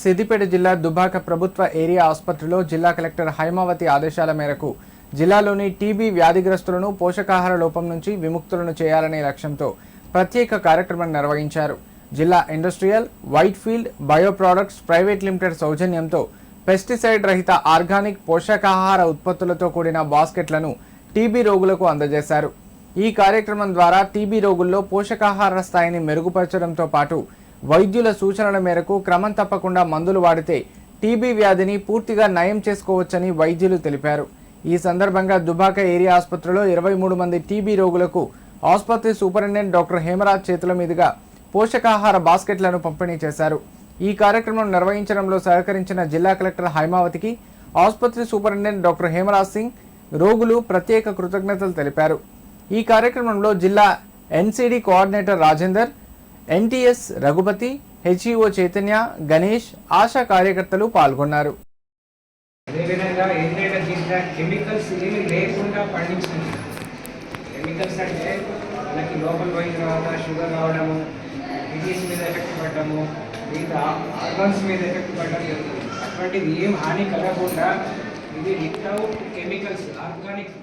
సిద్దిపేట జిల్లా దుబ్బాక ప్రభుత్వ ఏరియా ఆసుపత్రిలో జిల్లా కలెక్టర్ హైమావతి ఆదేశాల మేరకు జిల్లాలోని టీబీ వ్యాధిగ్రస్తులను పోషకాహార లోపం నుంచి విముక్తులను చేయాలనే లక్ష్యంతో ప్రత్యేక కార్యక్రమం నిర్వహించారు. జిల్లా industrial Whitefield bio products private limited సౌజన్యంతో పెస్టిసైడ్ రహిత ఆర్గానిక్ పోషకాహార ఉత్పత్తులతో కూడిన బాస్కెట్లను టీబీ రోగులకు అందజేశారు. ఈ కార్యక్రమం ద్వారా టీబీ రోగుల్లో పోషకాహార స్థాయిని మెరుగుపరచడంతో పాటు వైద్యుల సూచనల మేరకు క్రమం తప్పకుండా మందులు వాడితే టీబీ వ్యాధిని పూర్తిగా నయం చేసుకోవచ్చని వైద్యులు తెలిపారు. ఈ సందర్భంగా దుబ్బాక ఏరియా ఆసుపత్రిలో 23 మంది టీబీ రోగులకు ఆసుపత్రి సూపరింటెండెంట్ డాక్టర్ హేమరాజ్ చేతుల మీదుగా పోషకాహార బాస్కెట్లను పంపిణీ చేశారు. ఈ కార్యక్రమం నిర్వహించడంలో సహకరించిన జిల్లా కలెక్టర్ హైమావతికి ఆసుపత్రి సూపరింటెండెంట్ డాక్టర్ హేమరాజ్ సింగ్, రోగులు ప్రత్యేక కృతజ్ఞతలు తెలిపారు. ఈ కార్యక్రమంలో జిల్లా NCD coordinator Rajender, NTS Raghupati, HEO Chaitanya, Ganesh, ASHA కార్యకర్తలు పాల్గొన్నారు. అదేవిధంగా ఏంటంటే దీంట్లో కెమికల్స్ ఏమి లేకుండా పండించింది. కెమికల్స్ అంటే మనకి లోపల పోయిన తర్వాత షుగర్ రావడము, కిడ్నీస్ మీద ఎఫెక్ట్ పడడము, మిగతా ఆర్గన్స్ మీద ఎఫెక్ట్ పడడం జరుగుతుంది. అటువంటిది ఏం హాని కలగకుండా ఇది వితౌట్ కెమికల్స్ ఆర్గానిక్